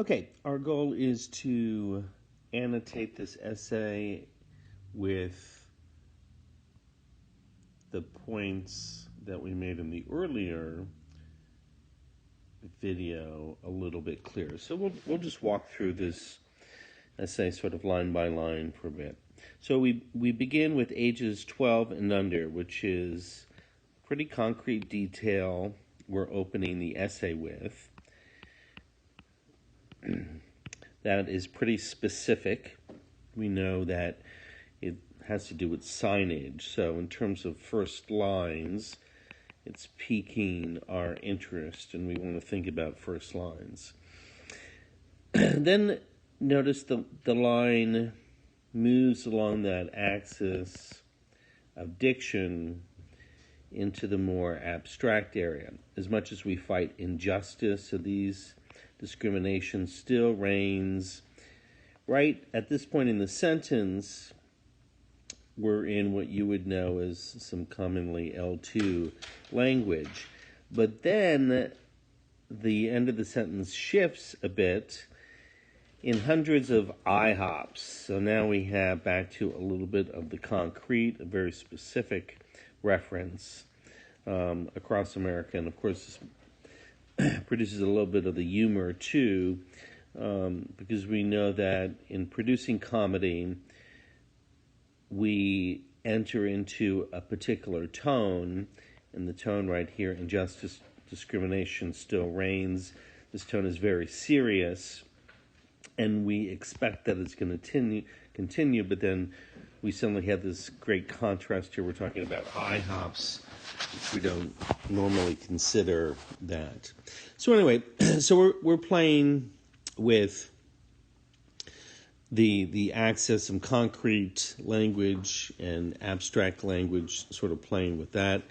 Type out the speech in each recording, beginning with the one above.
Okay, our goal is to annotate this essay with the points that we made in the earlier video a little bit clearer. So we'll just walk through this essay sort of line by line for a bit. So we begin with ages 12 and under, which is pretty concrete detail we're opening the essay with. That is pretty specific. We know that it has to do with signage. So in terms of first lines, it's piquing our interest, and we want to think about first lines. Then notice the line moves along that axis of diction into the more abstract area. As much as we fight injustice, so these discrimination still reigns. Right at this point in the sentence, we're in what you would know as some commonly L2 language. But then the end of the sentence shifts a bit in hundreds of IHOPs. So now we have back to a little bit of the concrete, a very specific reference across America. And of course, this produces a little bit of the humor too, because we know that in producing comedy, we enter into a particular tone, and the tone right here, injustice, discrimination still reigns. This tone is very serious, and we expect that it's going to continue, but then we suddenly have this great contrast here. We're talking about IHOPs, which we don't normally consider that. So anyway, so we're playing with the access, some concrete language and abstract language, sort of playing with that.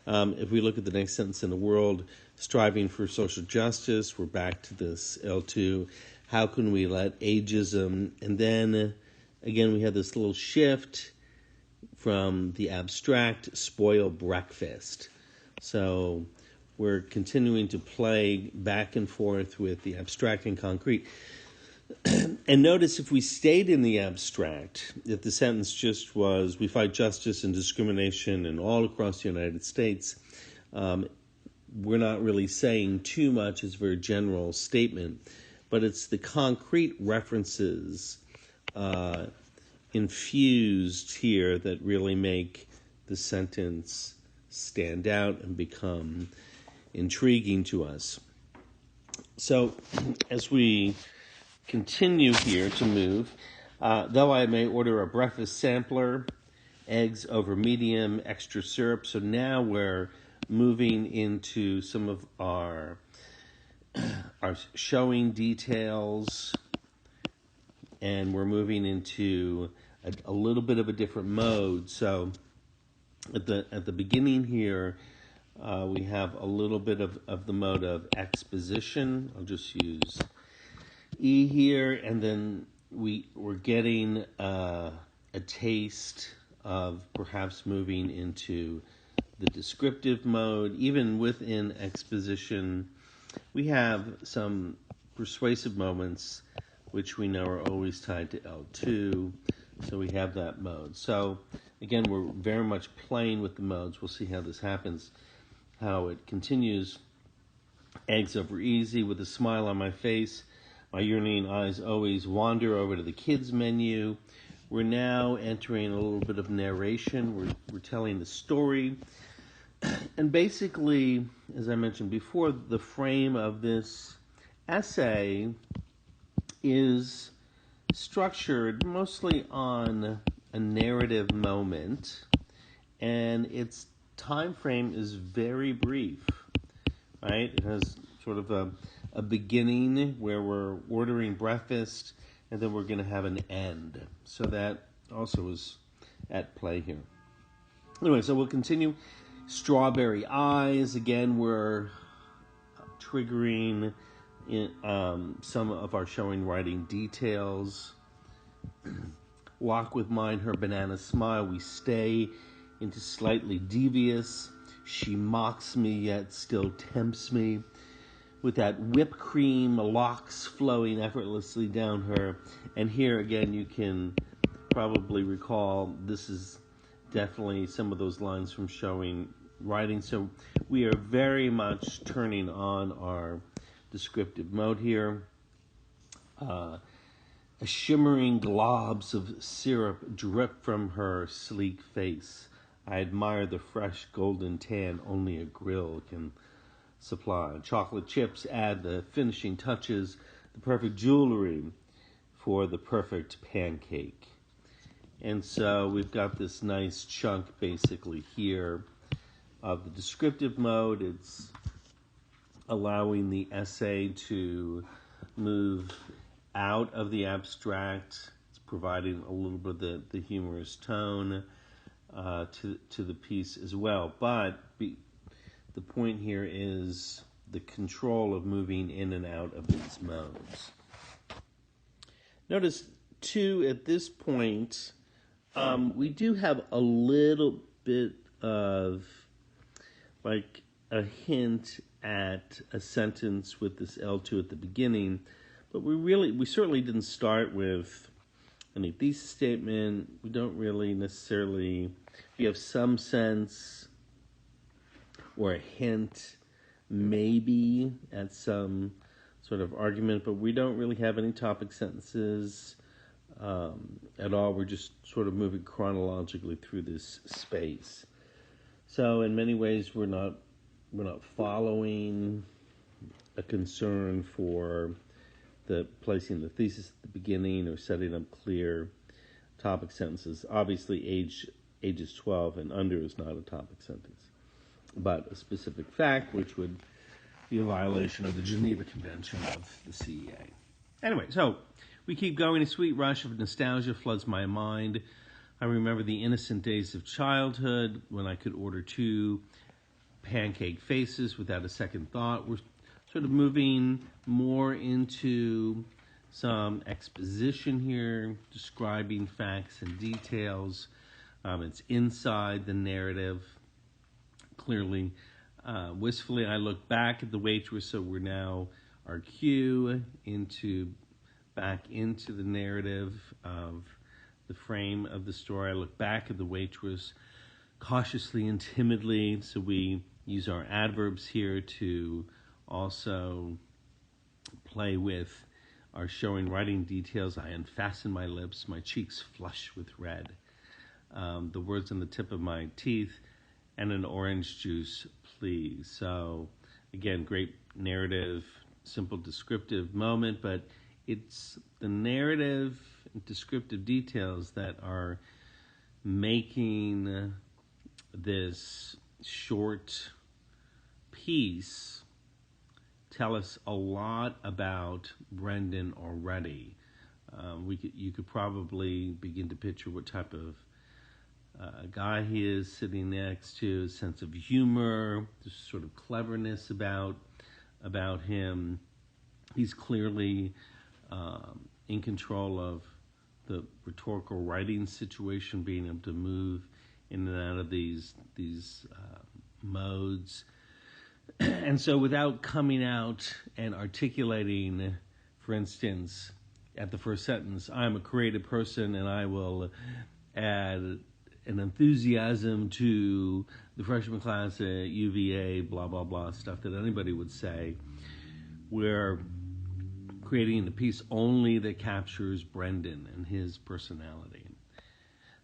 If we look at the next sentence, in the world striving for social justice, we're back to this L2. How can we let ageism, and then again we have this little shift from the abstract, spoil breakfast. So we're continuing to play back and forth with the abstract and concrete. And notice if we stayed in the abstract, if the sentence just was, we fight justice and discrimination and all across the United States, we're not really saying too much. It's a very general statement. But it's the concrete references infused here that really make the sentence stand out and become intriguing to us. So as we continue here to move, though I may order a breakfast sampler, eggs over medium, extra syrup. So now we're moving into some of our showing details, and we're moving into a little bit of a different mode. So at the beginning here, we have a little bit of the mode of exposition. I'll just use E here, and then we're getting a taste of perhaps moving into the descriptive mode. Even within exposition, we have some persuasive moments, which we know are always tied to L2, so we have that mode. So again, we're very much playing with the modes. We'll see how this happens, how it continues. Eggs over easy, with a smile on my face, my yearning eyes always wander over to the kids menu. We're now entering a little bit of narration. We're telling the story. And basically, as I mentioned before, the frame of this essay is structured mostly on a narrative moment, and its time frame is very brief, right? It has sort of a beginning where we're ordering breakfast, and then we're going to have an end. So that also is at play here. Anyway, so we'll continue. Strawberry eyes. Again, we're triggering in some of our showing writing details. Walk with mine, her banana smile. We stay into slightly devious. She mocks me, yet still tempts me. with that whipped cream locks flowing effortlessly down her. And here again, you can probably recall this is definitely some of those lines from showing writing. So we are very much turning on our descriptive mode here. Shimmering globs of syrup drip from her sleek face. I admire the fresh golden tan only a grill can supply. Chocolate chips add the finishing touches, the perfect jewelry for the perfect pancake. And so we've got this nice chunk basically here of the descriptive mode. It's allowing the essay to move out of the abstract. It's providing a little bit of the humorous tone to the piece as well. But the point here is the control of moving in and out of these modes. Notice, too, at this point, we do have a little bit of like a hint at a sentence with this L2 at the beginning, but we certainly didn't start with any thesis statement. We don't really necessarily, we have some sense or a hint maybe at some sort of argument, but we don't really have any topic sentences at all. We're just sort of moving chronologically through this space. So in many ways, we're not following a concern for the placing the thesis at the beginning or setting up clear topic sentences. Obviously, ages 12 and under is not a topic sentence, but a specific fact, which would be a violation of the Geneva Convention of the CEA. Anyway, so we keep going. A sweet rush of nostalgia floods my mind. I remember the innocent days of childhood when I could order 2 pancake faces without a second thought. We're sort of moving more into some exposition here, describing facts and details. It's inside the narrative, clearly. Wistfully, I look back at the waitress, so we're now our cue back into the narrative of the frame of the story. I look back at the waitress cautiously and timidly, so we use our adverbs here to also play with our showing writing details. I unfasten my lips, my cheeks flush with red. The words on the tip of my teeth, and an orange juice, please. So, again, great narrative, simple descriptive moment, but it's the narrative and descriptive details that are making this short piece tell us a lot about Brendan already. You could probably begin to picture what type of guy he is sitting next to, his sense of humor, this sort of cleverness about him. He's clearly in control of the rhetorical writing situation, being able to move in and out of these modes. And so without coming out and articulating, for instance, at the first sentence, I'm a creative person and I will add an enthusiasm to the freshman class at UVA, blah, blah, blah, stuff that anybody would say. We're creating a piece only that captures Brendan and his personality.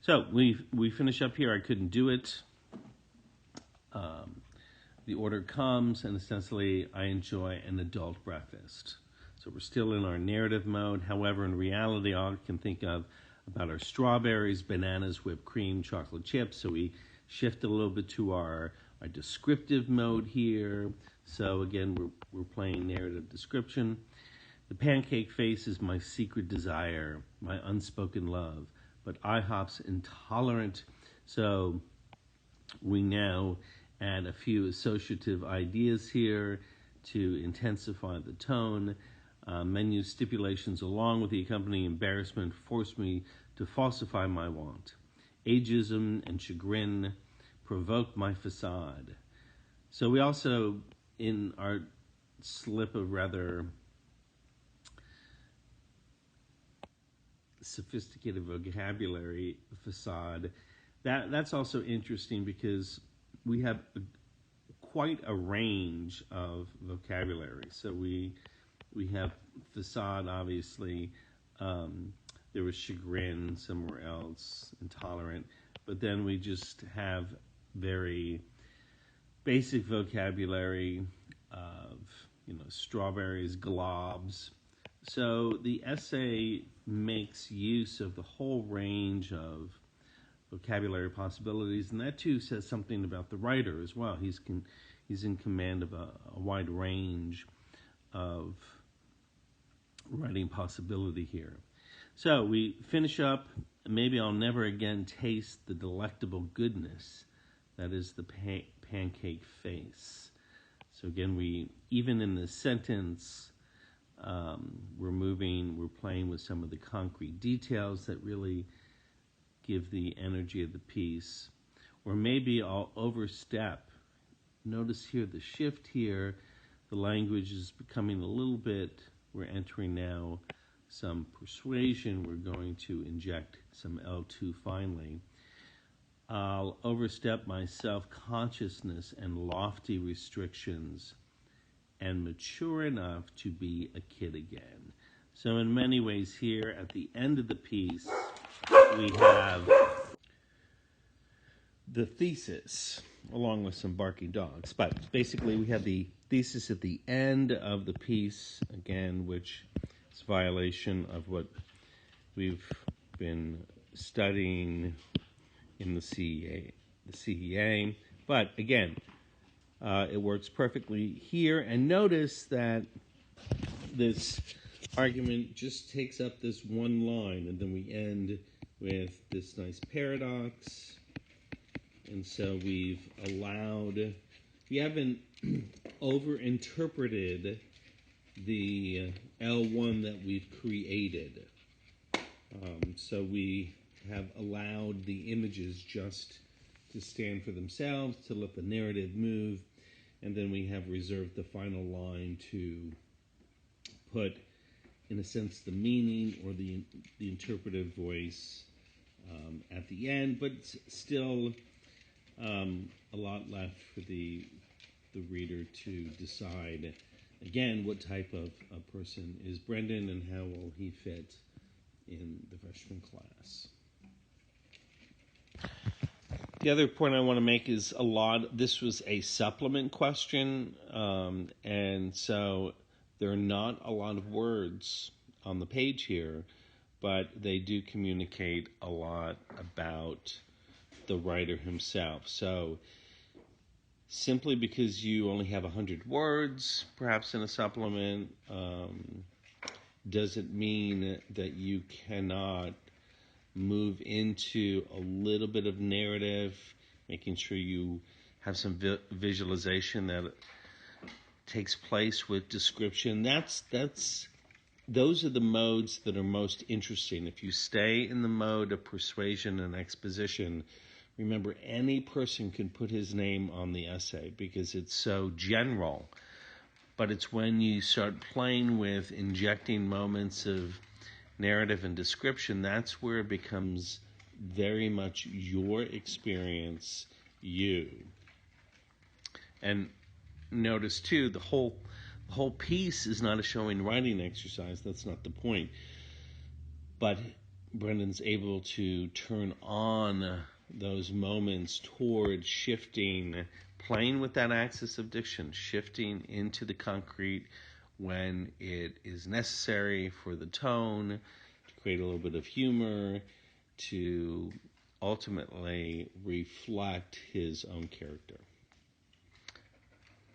So we finish up here. I couldn't do it. The order comes, and essentially I enjoy an adult breakfast. So we're still in our narrative mode. However, in reality, all I can think of about our strawberries, bananas, whipped cream, chocolate chips. So we shift a little bit to our descriptive mode here. So again, we're playing narrative description. The pancake face is my secret desire, my unspoken love, but IHOP's intolerant. So we now add a few associative ideas here to intensify the tone. Menu stipulations along with the accompanying embarrassment force me to falsify my want. Ageism and chagrin provoke my facade. So we also, in our slip a rather sophisticated vocabulary facade. That's also interesting because we have quite a range of vocabulary. So we have facade, obviously. There was chagrin somewhere else, intolerant. But then we just have very basic vocabulary of, strawberries, globs. So the essay makes use of the whole range of vocabulary possibilities, and that too says something about the writer as well. He's in command of a wide range of writing possibility here. So we finish up, maybe I'll never again taste the delectable goodness that is the pancake face. So again, even in this sentence, we're playing with some of the concrete details that really give the energy of the piece. Or maybe I'll overstep. Notice here the shift here, the language is becoming a little bit, we're entering now some persuasion, we're going to inject some L2 finally. I'll overstep my self-consciousness and lofty restrictions and mature enough to be a kid again. So in many ways here, at the end of the piece, we have the thesis, along with some barking dogs. But basically, we have the thesis at the end of the piece, again, which is a violation of what we've been studying in the CEA. But again, it works perfectly here. And notice that this argument just takes up this one line, and then we end with this nice paradox. And so we haven't overinterpreted the L1 that we've created. So we have allowed the images just to stand for themselves, to let the narrative move, and then we have reserved the final line to put, in a sense, the meaning or the interpretive voice at the end, but still a lot left for the reader to decide, again, what type of a person is Brendan and how will he fit in the freshman class. The other point I want to make is this was a supplement question, and so there are not a lot of words on the page here, but they do communicate a lot about the writer himself. So simply because you only have 100 words, perhaps in a supplement, doesn't mean that you cannot move into a little bit of narrative, making sure you have some visualization that takes place with description. Those are the modes that are most interesting. If you stay in the mode of persuasion and exposition, remember, any person can put his name on the essay because it's so general. But it's when you start playing with injecting moments of narrative and description, that's where it becomes very much your experience, you. And notice too, the whole piece is not a showing writing exercise. That's not the point. But Brendan's able to turn on those moments toward shifting, playing with that axis of diction, shifting into the concrete when it is necessary for the tone, to create a little bit of humor, to ultimately reflect his own character.